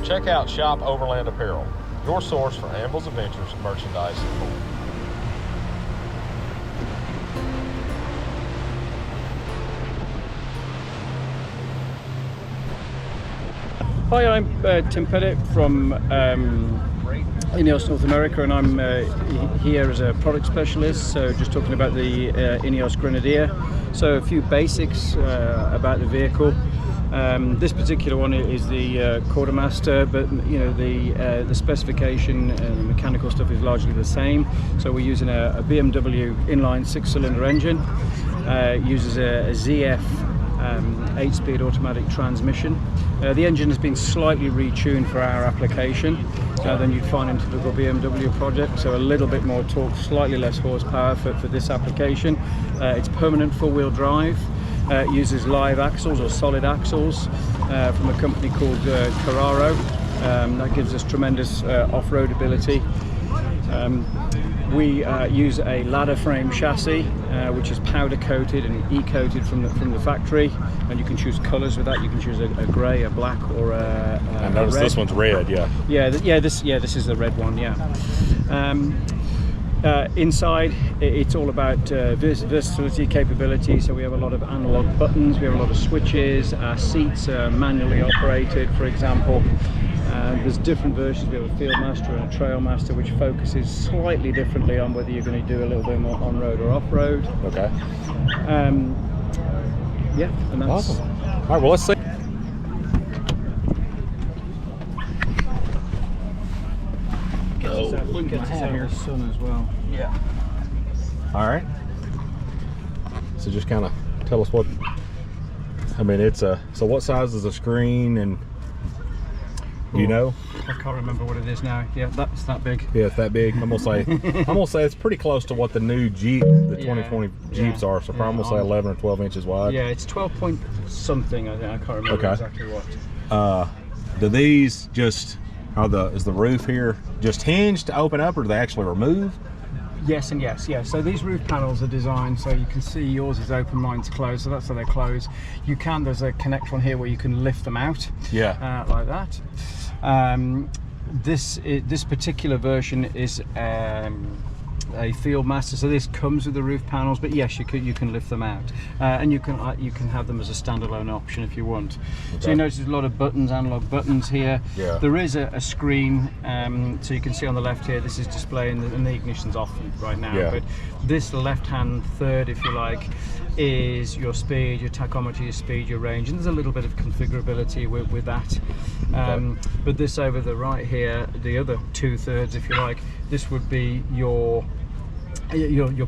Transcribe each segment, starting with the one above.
check out Shop Overland Apparel, your source for Anvil's Adventures merchandise and more. Hi, I'm Tim Pettit from Ineos North America, and I'm here as a product specialist, so just talking about the Ineos Grenadier. So a few basics about the vehicle. This particular one is the Quartermaster, but you know the specification and the mechanical stuff is largely the same. So we're using a BMW inline 6-cylinder engine. Uses a ZF 8-speed automatic transmission. The engine has been slightly retuned for our application than you'd find in a typical BMW project, so a little bit more torque, slightly less horsepower for this application. It's permanent four-wheel drive. It uses live axles or solid axles from a company called Carraro. That gives us tremendous off-road ability. We use a ladder frame chassis, which is powder coated and e-coated from the factory, and you can choose colours with that. You can choose a grey, a black, or a I noticed red. This one's red, yeah. This is the red one, yeah. Inside, it's all about versatility, capability. So we have a lot of analog buttons, we have a lot of switches. Our seats are manually operated, for example. There's different versions. We have a Fieldmaster and a Trailmaster, which focuses slightly differently on whether you're going to do a little bit more on-road or off-road. Okay. Yeah, and that's awesome. All right, well, let's see. Gets us out of the sun as well. Yeah. All right. So just kind of tell us what. I mean, it's a. So what size is the screen, and do you know? I can't remember what it is now. Yeah, that's that big. Yeah, it's that big. I'm gonna say it's pretty close to what the new Jeep, the 2020 Jeeps are. So probably say 11 or 12 inches wide. Yeah, it's 12 point something. I think I can't remember exactly what. Do these just is the roof here just hinged to open up, or do they actually remove? Yes and yes, yeah. So these roof panels are designed so you can see yours is open, mine's closed, so that's how they close. There's a connector on here where you can lift them out. Yeah. Like that. This particular version is a Fieldmaster, so this comes with the roof panels, but yes, you can lift them out, and you can have them as a standalone option if you want. Okay. So you notice there's a lot of buttons, analog buttons here. Yeah. There is a screen, so you can see on the left here. This is displaying, and the ignition's off right now. Yeah. But this left-hand third, if you like, is your speed, your tachometer, your speed, your range, and there's a little bit of configurability with that. Okay. But this over the right here, the other 2/3, if you like, this would be your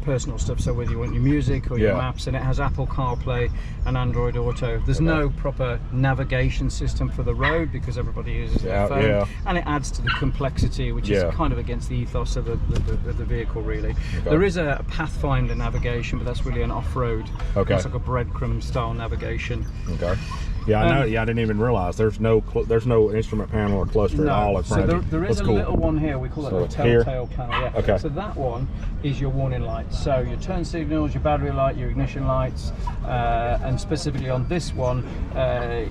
personal stuff, so whether you want your music or your maps, and it has Apple CarPlay and Android Auto. There's no proper navigation system for the road because everybody uses their phone, and it adds to the complexity, which is kind of against the ethos of the vehicle, really. Okay. There is a Pathfinder navigation, but that's really an off-road. Okay. It's like a breadcrumb style navigation. Okay. Yeah, I know. Yeah, I didn't even realize there's no instrument panel or cluster at all. So there is a little one here. We call it a telltale panel. Yeah. Okay. So that one is your warning lights. So your turn signals, your battery light, your ignition lights, and specifically on this one, that's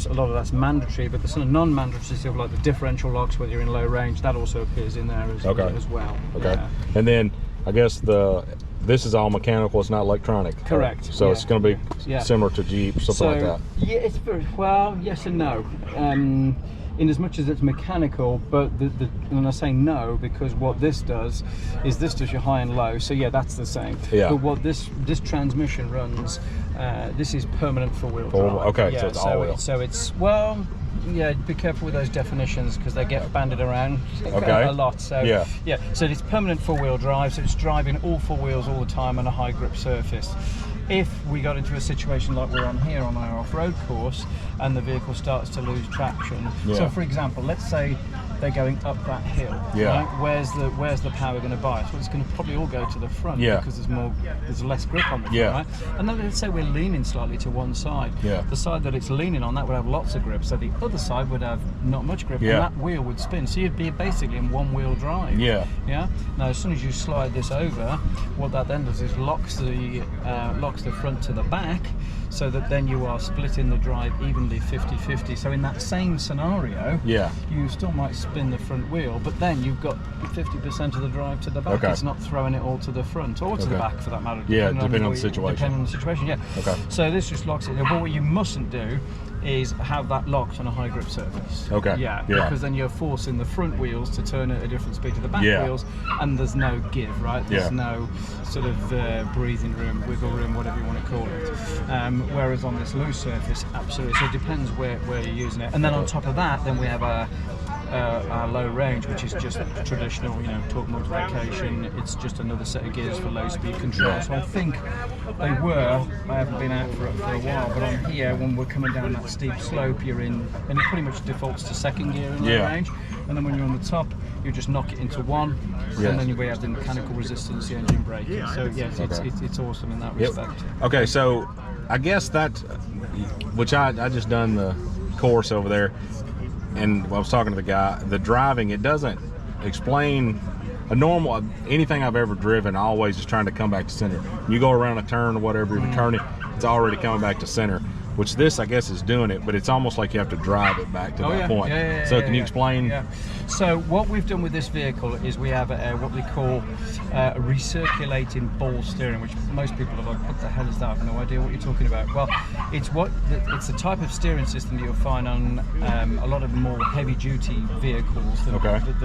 a lot of that's mandatory. But the sort of non-mandatory stuff like the differential locks, whether you're in low range, that also appears in there as well. Okay. Yeah. And then I guess this is all mechanical, it's not electronic. Correct. So it's going to be similar to Jeep, something like that. Yeah, it's well, yes and no. In as much as it's mechanical, but and I say no because what this does is this does your high and low. So yeah, that's the same. Yeah. But what this transmission runs, this is permanent four-wheel drive. Okay, yeah, so it's all-wheel. So it's yeah, be careful with those definitions because they get banded around a lot. So yeah, so it's permanent four-wheel drive, so it's driving all four wheels all the time on a high grip surface. If we got into a situation like we're on here on our off-road course and the vehicle starts to lose traction, so for example, let's say they're going up that hill. Yeah. Right? Where's the power going to bias? Well, it's going to probably all go to the front. Yeah. Because there's less grip on the front. Yeah. Right? And then let's say we're leaning slightly to one side. Yeah. The side that it's leaning on, that would have lots of grip. So the other side would have not much grip, Yeah. and that wheel would spin. So you'd be basically in one-wheel drive. Yeah. Yeah. Now, as soon as you slide this over, what that then does is locks the front to the back, so that then you are splitting the drive evenly 50-50. So in that same scenario, Yeah. you still might spin the front wheel, but then you've got 50% of the drive to the back. Okay. It's not throwing it all to the front or to the back for that matter. Yeah, depending on the situation. Depending on the situation, yeah. Okay. So this just locks it. But what you mustn't do is have that locked on a high grip surface. Okay. Yeah, Yeah. because then you're forcing the front wheels to turn at a different speed to the back Yeah. wheels, and there's no give, right? There's Yeah. no sort of breathing room, wiggle room, whatever you want to call it. Whereas on this loose surface, absolutely. So it depends where you're using it. And then on top of that, then we have our low range, which is just traditional, torque multiplication. It's just another set of gears for low speed control. Yeah. So I think I haven't been out for a while, but on here, when we're coming down that steep slope, you're in, and it pretty much defaults to second gear in low Yeah. range. And then when you're on the top, you just knock it into one, Yeah. and then we have the mechanical resistance, the engine braking. So yes, Okay. it's awesome in that Yep. respect. Okay, so I guess that, which I just done the course over there, and I was talking to the guy, the driving, it doesn't explain anything I've ever driven, always is trying to come back to center. You go around a turn or whatever, you're turning, it's already coming back to center, which this, I guess, is doing it, but it's almost like you have to drive it back to that point. So can you explain? Yeah. So what we've done with this vehicle is we have what we call a recirculating ball steering, which most people are like, what the hell is that? I have no idea what you're talking about. Well, it's the type of steering system that you'll find on a lot of more heavy-duty vehicles than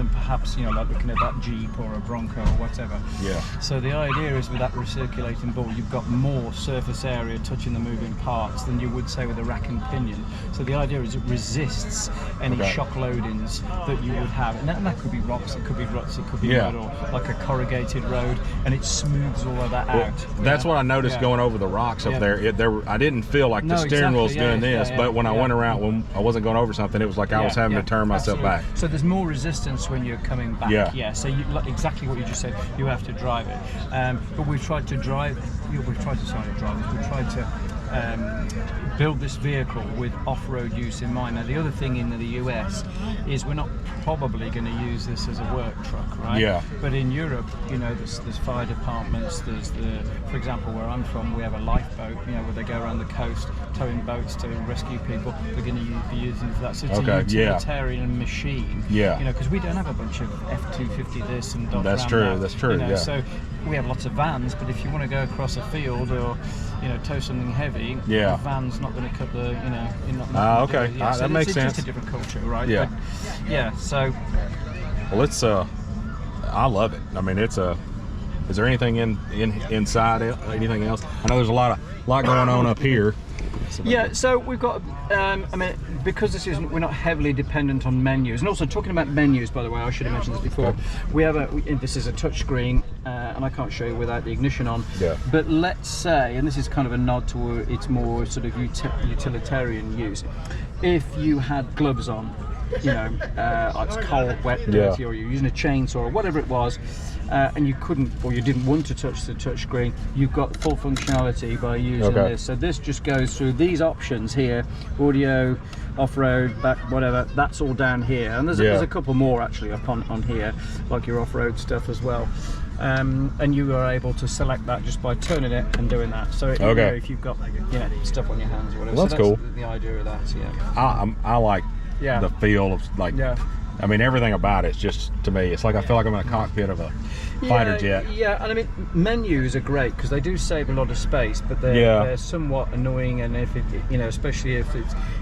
perhaps, like looking at that Jeep or a Bronco or whatever. Yeah. So the idea is with that recirculating ball, you've got more surface area touching the moving parts than you would say with a rack and pinion. So the idea is it resists any shock loadings that you would have, and that could be rocks, it could be ruts, it could be mud, or like a corrugated road, and it smooths all of that out. That's what I noticed going over the rocks up there. I didn't feel like the steering wheel's doing this, but when I went around, when I wasn't going over something, it was like I was having to turn myself back. So there's more resistance when you're coming back. Yeah. So exactly what you just said, you have to drive it. But we've tried to build this vehicle with off-road use in mind. Now the other thing in the US is we're not probably going to use this as a work truck, right? Yeah. But in Europe, there's fire departments, for example, where I'm from, we have a lifeboat, where they go around the coast towing boats to rescue people. We're going to be using it for that. So it's a utilitarian machine. Yeah. Because we don't have a bunch of F-250 this and dot That's around true. that, That's true. Yeah. So we have lots of vans, but if you want to go across a field or tow something heavy, the van's not going to cut the okay. So that makes sense. It's just a different culture, right? Yeah. But, so well, it's I love it. I mean, is there anything inside it, anything else? I know there's a lot going on up here. Yeah, so we've got, because we're not heavily dependent on menus, and also talking about menus, by the way, I should have mentioned this before. We have this is a touchscreen, and I can't show you without the ignition on. Yeah. But let's say, and this is kind of a nod to its more sort of utilitarian use. If you had gloves on, it's cold, wet, dirty, or you're using a chainsaw or whatever it was, and you couldn't, or you didn't want to touch the touch screen, you've got full functionality by using this. So this just goes through these options here: audio, off-road, back, whatever. That's all down here, and there's a couple more actually up on here, like your off-road stuff as well. And you are able to select that just by turning it and doing that. So if you've got stuff on your hands or whatever. Well, that's cool. The idea of that. I like the feel of I mean, everything about it's just, to me, it's like I feel like I'm in a cockpit of a fighter jet. Yeah, and I mean, menus are great because they do save a lot of space, but they're somewhat annoying, and if it, especially if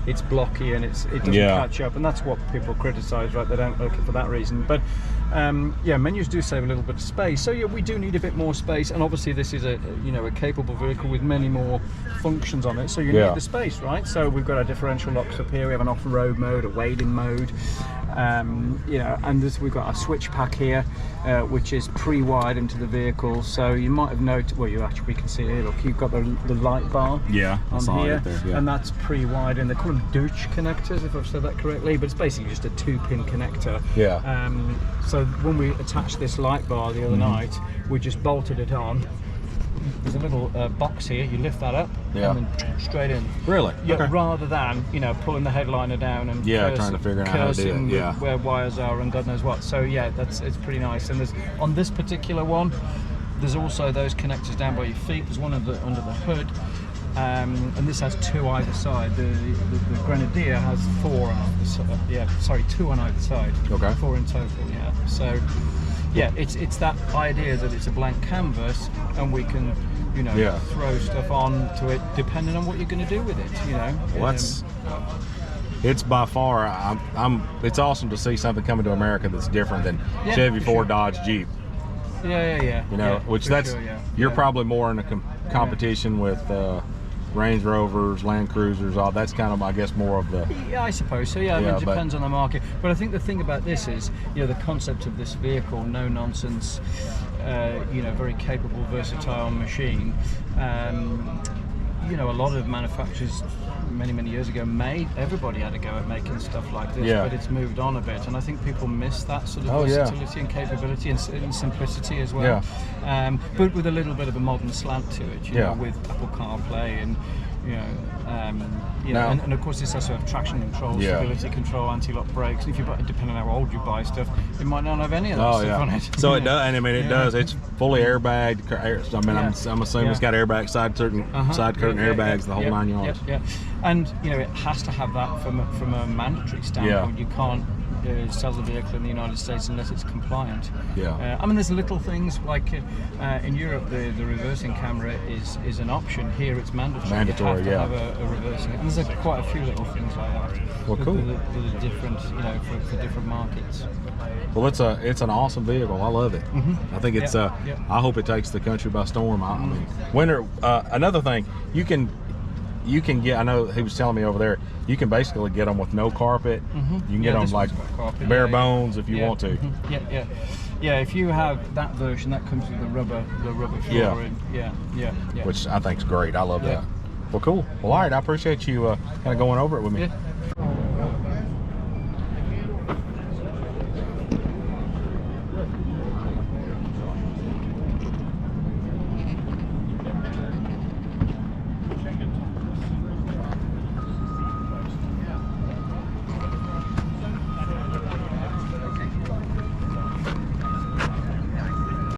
it's blocky and it doesn't catch up, and that's what people criticise, right? They don't like it for that reason. But menus do save a little bit of space, so we do need a bit more space, and obviously this is a capable vehicle with many more functions on it, so you need the space, right? So we've got our differential locks up here. We have an off-road mode, a wading mode. You know, and we've got a switch pack here, which is pre-wired into the vehicle. So you might have noted, well, you actually can see here. Look, you've got the light bar. Yeah, I on saw here, it there, yeah. and that's pre-wired, and they call them Deutsch connectors, if I've said that correctly. But it's basically just a 2-pin connector. Yeah. So when we attached this light bar the other night, we just bolted it on. There's a little box here. You lift that up, Yeah. and then straight in. Really? Yeah, Okay. rather than, you know, pulling the headliner down and trying to figure out how to do it. cursing Yeah. where wires are and God knows what. So yeah, it's pretty nice. And there's on this particular one, there's also those connectors down by your feet. There's one under the hood, and this has 2 either side. The Grenadier has 4 on either side. Yeah, sorry, 2 on either side. Okay. 4 in total. Yeah. So yeah, it's that idea that it's a blank canvas and we can, you know, Yeah. throw stuff on to it depending on what you're going to do with it. You know. Well, it's by far, it's awesome to see something coming to America that's different than Yeah, Chevy, for Ford, sure. Dodge, Jeep. Yeah. You know, Yeah, which for that's sure, yeah. you're Yeah. probably more in a competition with Range Rovers, Land Cruisers, all that's kind of, I guess, more of the. Yeah, I suppose so. Yeah, I mean, Yeah, it depends on the market. But I think the thing about this is, you know, the concept of this vehicle, no nonsense, you know, very capable, versatile machine. You know, a lot of manufacturers many years ago everybody had a go at making stuff like this, Yeah. but it's moved on a bit, and I think people miss that sort of Oh, yeah. versatility and capability and simplicity as well. But with a little bit of a modern slant to it, you know, with Apple CarPlay and you know, and of course this also have traction control, stability control, anti-lock brakes. If you buy, depending on how old you buy stuff, it might not have any of that stuff on it. So it does, and I mean it does. It's fully airbagged. I mean, I'm assuming it's got airbag side curtain airbags, the whole 9 yards. Yeah. And you know, it has to have that from a mandatory standpoint. You can't sell the vehicle in the United States unless it's compliant. I mean, there's little things like in Europe the reversing camera is an option. Here it's mandatory. Mandatory, you have to have a reversing, and there's quite a few little things like that. Well, cool. That are different, you know, for different markets. Well, it's an awesome vehicle. I love it. I think it's. I hope it takes the country by storm. I mean, winter. Another thing, you can get. I know he was telling me over there. You can basically get them with no carpet. You can get them like bare bones if you want to. Yeah, if you have that version, that comes with the rubber flooring. Yeah. Which I think is great. I love that. Well, cool. Well, all right. I appreciate you kind of going over it with me. Yeah.